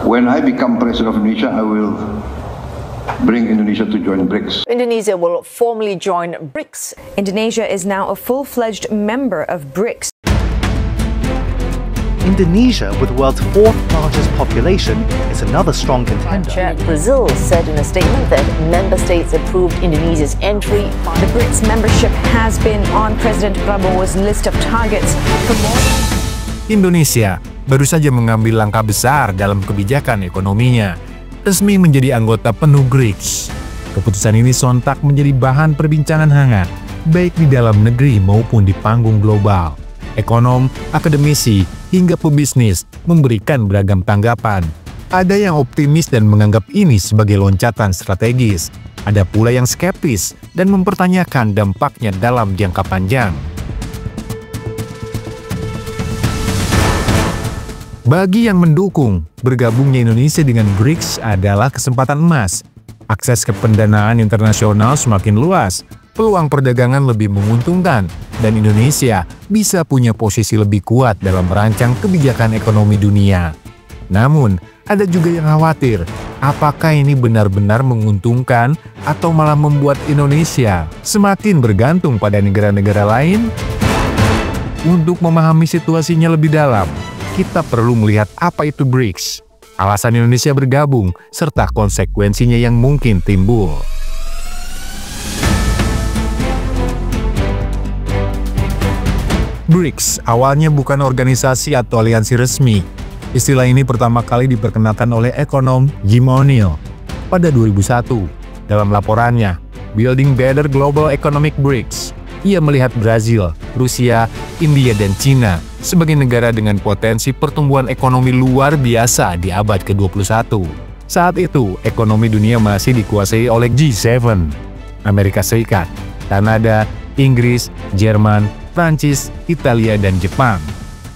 When I become president of Indonesia, I will bring Indonesia to join BRICS. Indonesia will formally join BRICS. Indonesia is now a full-fledged member of BRICS. Indonesia, with the world's fourth largest population, is another strong contender. Brazil said in a statement that member states approved Indonesia's entry. The BRICS membership has been on President Prabowo's list of targets for more. Indonesia baru saja mengambil langkah besar dalam kebijakan ekonominya, resmi menjadi anggota penuh BRICS. Keputusan ini sontak menjadi bahan perbincangan hangat, baik di dalam negeri maupun di panggung global. Ekonom, akademisi, hingga pebisnis memberikan beragam tanggapan. Ada yang optimis dan menganggap ini sebagai loncatan strategis. Ada pula yang skeptis dan mempertanyakan dampaknya dalam jangka panjang. Bagi yang mendukung, bergabungnya Indonesia dengan BRICS adalah kesempatan emas. Akses ke pendanaan internasional semakin luas, peluang perdagangan lebih menguntungkan, dan Indonesia bisa punya posisi lebih kuat dalam merancang kebijakan ekonomi dunia. Namun, ada juga yang khawatir, apakah ini benar-benar menguntungkan atau malah membuat Indonesia semakin bergantung pada negara-negara lain? Untuk memahami situasinya lebih dalam, kita perlu melihat apa itu BRICS, alasan Indonesia bergabung, serta konsekuensinya yang mungkin timbul. BRICS awalnya bukan organisasi atau aliansi resmi. Istilah ini pertama kali diperkenalkan oleh ekonom Jim O'Neill pada 2001. Dalam laporannya, Building Better Global Economic BRICS, ia melihat Brazil, Rusia, India, dan Cina sebagai negara dengan potensi pertumbuhan ekonomi luar biasa di abad ke-21. Saat itu, ekonomi dunia masih dikuasai oleh G7, Amerika Serikat, Kanada, Inggris, Jerman, Prancis, Italia, dan Jepang.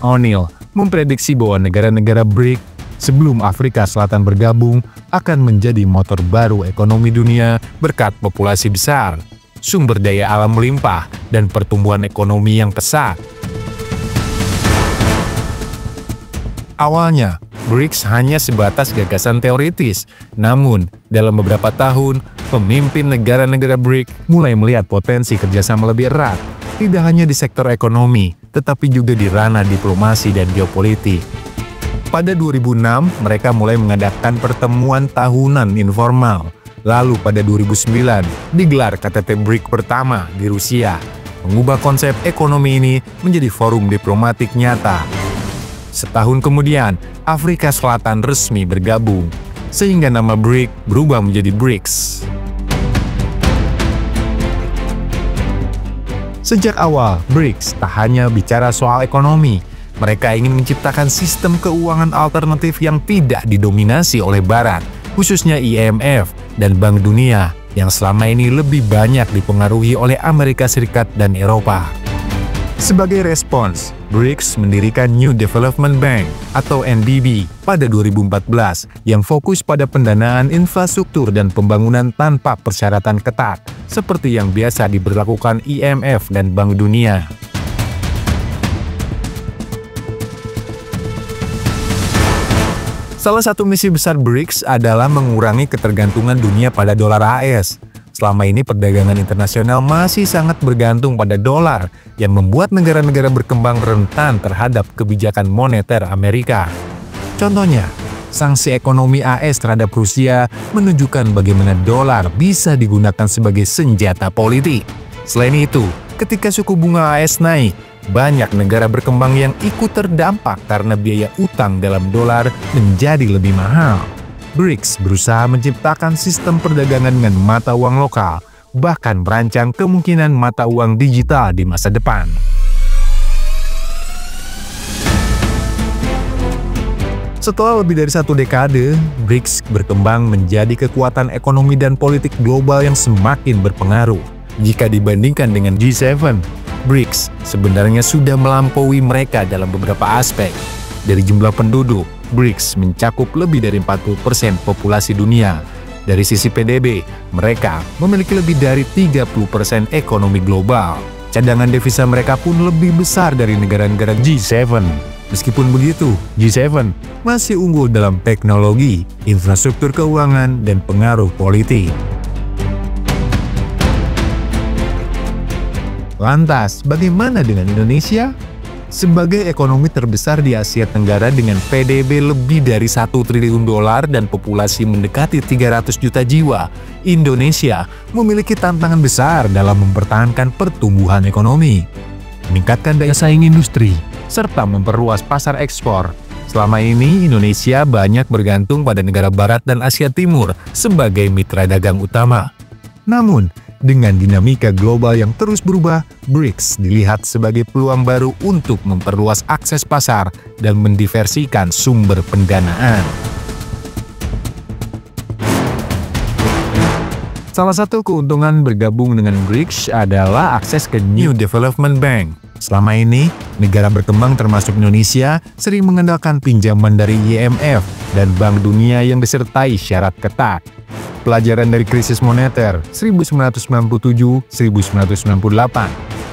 O'Neill memprediksi bahwa negara-negara BRICS sebelum Afrika Selatan bergabung akan menjadi motor baru ekonomi dunia berkat populasi besar, sumber daya alam melimpah, dan pertumbuhan ekonomi yang pesat. Awalnya, BRICS hanya sebatas gagasan teoritis, namun dalam beberapa tahun, pemimpin negara-negara BRICS mulai melihat potensi kerjasama lebih erat, tidak hanya di sektor ekonomi, tetapi juga di ranah diplomasi dan geopolitik. Pada 2006, mereka mulai mengadakan pertemuan tahunan informal. Lalu pada 2009, digelar KTT BRICS pertama di Rusia, mengubah konsep ekonomi ini menjadi forum diplomatik nyata. Setahun kemudian, Afrika Selatan resmi bergabung, sehingga nama BRICS berubah menjadi BRICS. Sejak awal, BRICS tak hanya bicara soal ekonomi. Mereka ingin menciptakan sistem keuangan alternatif yang tidak didominasi oleh Barat, khususnya IMF dan Bank Dunia, yang selama ini lebih banyak dipengaruhi oleh Amerika Serikat dan Eropa. Sebagai respons, BRICS mendirikan New Development Bank atau NDB pada 2014 yang fokus pada pendanaan infrastruktur dan pembangunan tanpa persyaratan ketat, seperti yang biasa diberlakukan IMF dan Bank Dunia. Salah satu misi besar BRICS adalah mengurangi ketergantungan dunia pada dolar AS. Selama ini perdagangan internasional masih sangat bergantung pada dolar yang membuat negara-negara berkembang rentan terhadap kebijakan moneter Amerika. Contohnya, sanksi ekonomi AS terhadap Rusia menunjukkan bagaimana dolar bisa digunakan sebagai senjata politik. Selain itu, ketika suku bunga AS naik, banyak negara berkembang yang ikut terdampak karena biaya utang dalam dolar menjadi lebih mahal. BRICS berusaha menciptakan sistem perdagangan dengan mata uang lokal, bahkan merancang kemungkinan mata uang digital di masa depan. Setelah lebih dari 1 dekade, BRICS berkembang menjadi kekuatan ekonomi dan politik global yang semakin berpengaruh. Jika dibandingkan dengan G7, BRICS sebenarnya sudah melampaui mereka dalam beberapa aspek. Dari jumlah penduduk, BRICS mencakup lebih dari 40% populasi dunia. Dari sisi PDB, mereka memiliki lebih dari 30% ekonomi global. Cadangan devisa mereka pun lebih besar dari negara-negara G7. Meskipun begitu, G7 masih unggul dalam teknologi, infrastruktur keuangan, dan pengaruh politik. Lantas, bagaimana dengan Indonesia? Sebagai ekonomi terbesar di Asia Tenggara dengan PDB lebih dari 1 triliun dolar dan populasi mendekati 300 juta jiwa, Indonesia memiliki tantangan besar dalam mempertahankan pertumbuhan ekonomi, meningkatkan daya saing industri, serta memperluas pasar ekspor. Selama ini, Indonesia banyak bergantung pada negara Barat dan Asia Timur sebagai mitra dagang utama. Namun, dengan dinamika global yang terus berubah, BRICS dilihat sebagai peluang baru untuk memperluas akses pasar dan mendiversikan sumber pendanaan. Salah satu keuntungan bergabung dengan BRICS adalah akses ke New Development Bank. Selama ini, negara berkembang termasuk Indonesia sering mengandalkan pinjaman dari IMF dan Bank Dunia yang disertai syarat ketat. Pelajaran dari krisis moneter 1997-1998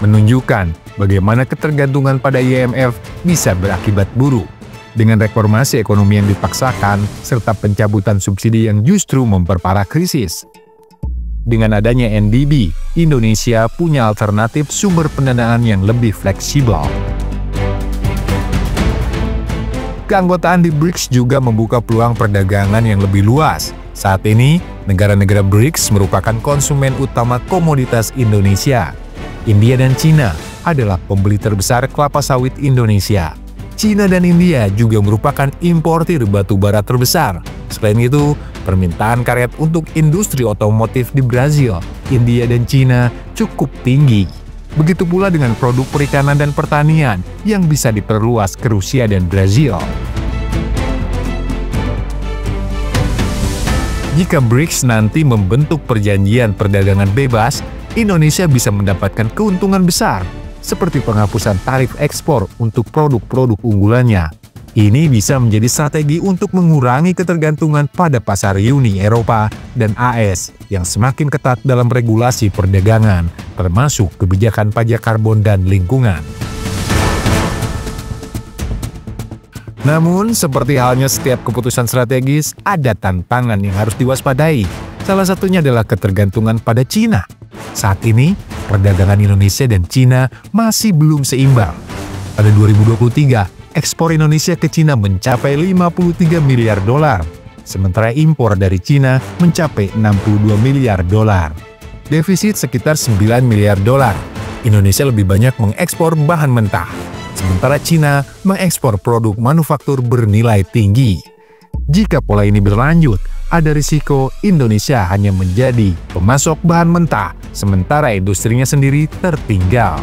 menunjukkan bagaimana ketergantungan pada IMF bisa berakibat buruk. Dengan reformasi ekonomi yang dipaksakan, serta pencabutan subsidi yang justru memperparah krisis. Dengan adanya NDB, Indonesia punya alternatif sumber pendanaan yang lebih fleksibel. Keanggotaan di BRICS juga membuka peluang perdagangan yang lebih luas. Saat ini, negara-negara BRICS merupakan konsumen utama komoditas Indonesia. India dan Cina adalah pembeli terbesar kelapa sawit Indonesia. Cina dan India juga merupakan importir batu bara terbesar. Selain itu, permintaan karet untuk industri otomotif di Brazil, India, dan Cina cukup tinggi. Begitu pula dengan produk perikanan dan pertanian yang bisa diperluas ke Rusia dan Brazil. Jika BRICS nanti membentuk perjanjian perdagangan bebas, Indonesia bisa mendapatkan keuntungan besar, seperti penghapusan tarif ekspor untuk produk-produk unggulannya. Ini bisa menjadi strategi untuk mengurangi ketergantungan pada pasar Uni Eropa dan AS yang semakin ketat dalam regulasi perdagangan, termasuk kebijakan pajak karbon dan lingkungan. Namun, seperti halnya setiap keputusan strategis, ada tantangan yang harus diwaspadai. Salah satunya adalah ketergantungan pada Cina. Saat ini, perdagangan Indonesia dan Cina masih belum seimbang. Pada 2023, ekspor Indonesia ke Cina mencapai 53 miliar dolar, sementara impor dari Cina mencapai 62 miliar dolar. Defisit sekitar 9 miliar dolar. Indonesia lebih banyak mengekspor bahan mentah, sementara Cina mengekspor produk manufaktur bernilai tinggi. Jika pola ini berlanjut, ada risiko Indonesia hanya menjadi pemasok bahan mentah, sementara industrinya sendiri tertinggal.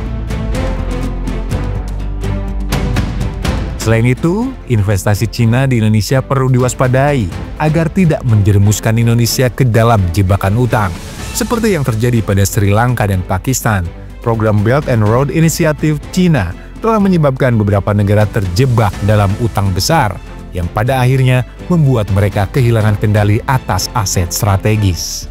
Selain itu, investasi Cina di Indonesia perlu diwaspadai agar tidak menjerumuskan Indonesia ke dalam jebakan utang, seperti yang terjadi pada Sri Lanka dan Pakistan. Program Belt and Road Initiative Cina telah menyebabkan beberapa negara terjebak dalam utang besar, yang pada akhirnya membuat mereka kehilangan kendali atas aset strategis.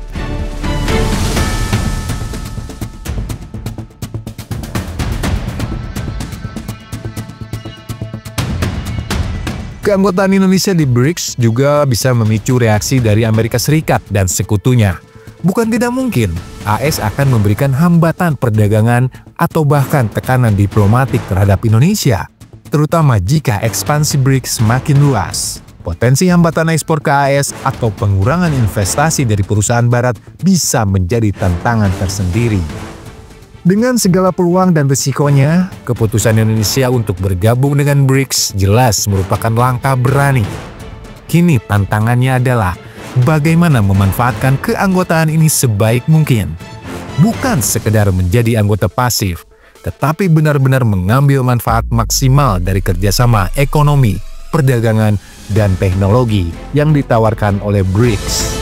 Keanggotaan Indonesia di BRICS juga bisa memicu reaksi dari Amerika Serikat dan sekutunya. Bukan tidak mungkin, AS akan memberikan hambatan perdagangan atau bahkan tekanan diplomatik terhadap Indonesia, terutama jika ekspansi BRICS semakin luas. Potensi hambatan ekspor ke AS atau pengurangan investasi dari perusahaan barat bisa menjadi tantangan tersendiri. Dengan segala peluang dan risikonya, keputusan Indonesia untuk bergabung dengan BRICS jelas merupakan langkah berani. Kini tantangannya adalah bagaimana memanfaatkan keanggotaan ini sebaik mungkin. Bukan sekedar menjadi anggota pasif, tetapi benar-benar mengambil manfaat maksimal dari kerjasama ekonomi, perdagangan, dan teknologi yang ditawarkan oleh BRICS.